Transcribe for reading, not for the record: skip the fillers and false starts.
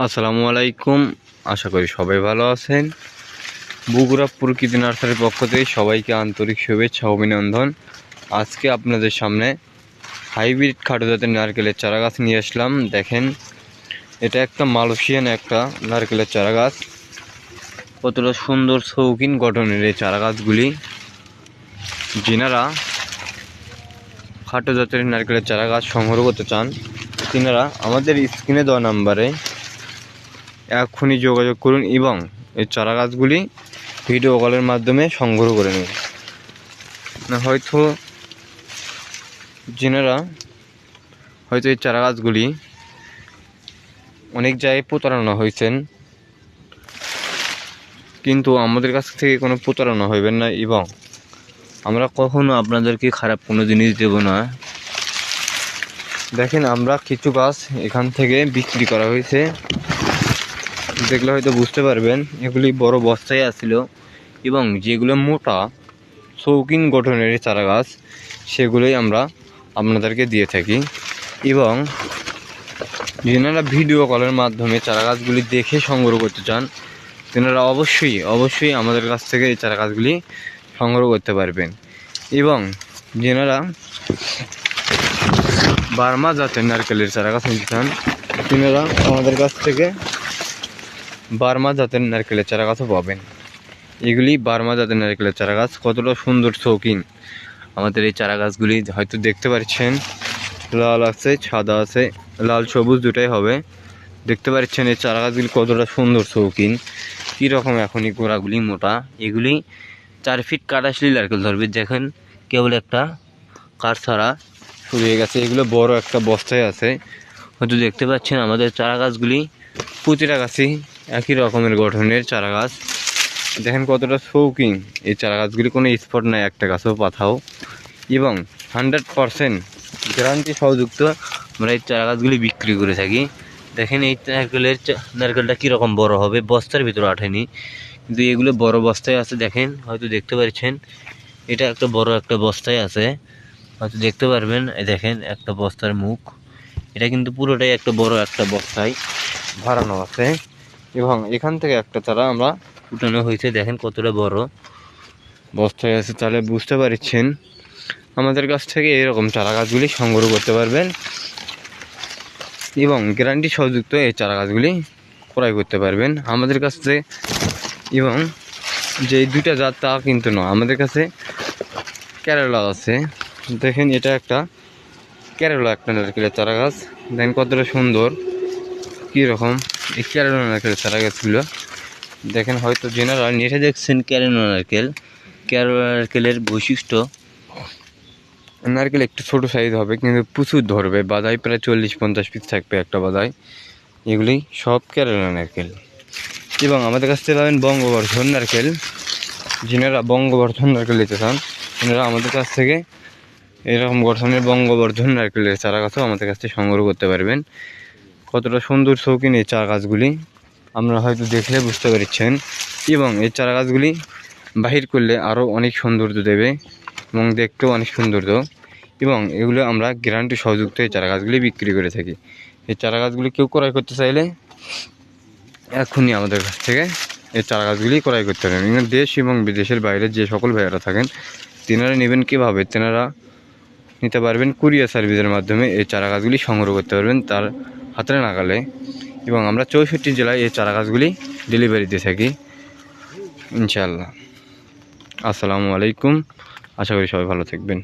আসসালামু আলাইকুম। আশা করি সবাই ভালো আছেন। বগুড়া প্রকৃতি নার্সারির পক্ষ থেকে সবাইকে আন্তরিক শুভেচ্ছা ও অভিনন্দন। আজকে আপনাদের সামনে হাইব্রিড খাটো জাতের নারকেলের চারা গাছ নিয়ে আসলাম। দেখেন, এটা একটা মালয়েশিয়ান একটা নারকেলের চারা গাছ। কতটা সুন্দর শৌখিন গঠনের এই চারা গাছগুলি। যিনারা খাটো জাতের নারকেলের চারা গাছ সংগ্রহ করতে চান, তিনারা আমাদের স্ক্রিনে দেওয়া নাম্বারে এখনই যোগাযোগ করুন এবং এই চারা গাছগুলি ভিডিও কলের মাধ্যমে সংগ্রহ করে নিন। হয়তো যিনারা হয়তো এই চারা গাছগুলি অনেক জায়গায় প্রতারণা হয়েছেন, কিন্তু আমাদের কাছ থেকে কোনো প্রতারণা হইবেন না এবং আমরা কখনো আপনাদেরকে খারাপ কোনো জিনিস দেব না। দেখেন, আমরা কিছু গাছ এখান থেকে বিক্রি করা হয়েছে, দেখলে হয়তো বুঝতে পারবেন। এগুলি বড় বস্তায় আসছিল এবং যেগুলো মোটা শৌখিন গঠনের চারা গাছ সেগুলোই আমরা আপনাদেরকে দিয়ে থাকি। এবং যেনারা ভিডিও কলের মাধ্যমে চারা গাছগুলি দেখে সংগ্রহ করতে চান, তেনারা অবশ্যই আমাদের কাছ থেকে এই চারা গাছগুলি সংগ্রহ করতে পারবেন। এবং যেনারা বার্মা জাতের নারকেলের চারা গাছ নিতে চান, তেনারা আমাদের কাছ থেকে বার্মা জাতের নারকেলের চারা গাছও পাবেন। এগুলি বার্মা জাতের নারকেলের চারা গাছ। কতটা সুন্দর শৌখিন আমাদের এই চারা গাছগুলি। হয়তো দেখতে পাচ্ছেন লাল আছে, সাদা আছে, লাল সবুজ দুটাই হবে। দেখতে পাচ্ছেন এই চারা গাছগুলি কতটা সুন্দর শৌখিন। কীরকম এখনই গোড়াগুলি মোটা। এগুলি 4 ফিট কাঠ আসলেই নারকেল ধরবে। দেখেন, কেবল একটা কাঠ ছাড়া শুরু হয়ে গেছে। এগুলো বড় একটা বস্তায় আছে। হয়তো দেখতে পাচ্ছেন আমাদের চারা গাছগুলি প্রতিটা গাছই একই রকমের গঠনের চারা গাছ। দেখেন কতটা শৌখিন এই চারা গাছগুলি, কোনো স্পট নাই একটা গাছও পাথাও। এবং 100% গ্যারান্টি সহযুক্ত আমরা এই চারা গাছগুলি বিক্রি করে থাকি। দেখেন এই নারকেলটা কীরকম বড় হবে, বস্তার ভিতরে আঠেনি, কিন্তু এগুলো বড় বস্তায় আছে। দেখেন, হয়তো দেখতে পাচ্ছেন এটা একটা বড় একটা বস্তায় আছে, হয়তো দেখতে পারবেন। দেখেন একটা বস্তার মুখ, এটা কিন্তু পুরোটাই একটা বড় একটা বস্তায় ভরানো আছে। এবং এখান থেকে একটা চারা আমরা উঠানো হয়েছে। দেখেন কতটা বড় বস্তায় আছে, তাহলে বুঝতে পারছেন আমাদের কাছ থেকে এরকম চারা গাছগুলি সংগ্রহ করতে পারবেন এবং গ্যারান্টি সহযুক্ত এই চারা গাছগুলি ক্রয় করতে পারবেন আমাদের কাছ থেকে। এবং যে দুইটা জাত তা কিন্তু নয়, আমাদের কাছে কেরালা আছে। দেখেন, এটা একটা কেরালা একটা নারকেলের চারা গাছ। দেখেন কতটা সুন্দর, কীরকম এই কেরালা নারকেলের চারা গাছগুলো। দেখেন, হয়তো যেনারা নেটে দেখছেন কেরালা নারকেলের বৈশিষ্ট্য, নারকেল একটু ছোটো সাইজ হবে কিন্তু প্রচুর ধরবে। বাদাই প্রায় 40-50 পিস থাকবে একটা বাদাই। এগুলি সব কেরালা নারকেল। এবং আমাদের কাছ থেকে পাবেন বঙ্গবর্ধন নারকেল। যিনারা বঙ্গবর্ধন নারকেল নিতে চান, তেনারা আমাদের কাছ থেকে এরকম গঠনের বঙ্গবর্ধন নারকেলের চারা গাছও আমাদের কাছ থেকে সংগ্রহ করতে পারবেন। কতটা সুন্দর শৌখিন এই চারা গাছগুলি আপনারা হয়তো দেখলে বুঝতে পারছেন। এবং এই চারা গাছগুলি বাহির করলে আরও অনেক সৌন্দর্য দেবে এবং দেখতেও অনেক সৌন্দর্য। এবং এগুলো আমরা গ্যারান্টি সহযুক্ত এই চারা গাছগুলি বিক্রি করে থাকি। এই চারা গাছগুলি কেউ ক্রয় করতে চাইলে এখনই আমাদের কাছ থেকে এই চারা গাছগুলি ক্রয় করতে পারেন। দেশ এবং বিদেশের বাইরে যে সকল ভাইয়েরা থাকেন, তেনারা নেবেন কীভাবে, তেনারা নিতে পারবেন কুরিয়ার সার্ভিসের মাধ্যমে। এই চারা গাছগুলি সংগ্রহ করতে পারবেন তার হাতের নাগালে। এবং আমরা 64 জেলায় এই চারা গাছগুলি ডেলিভারি দিয়ে থাকি ইনশাআল্লাহ। আসসালামু আলাইকুম। আশা করি সবাই ভালো থাকবেন।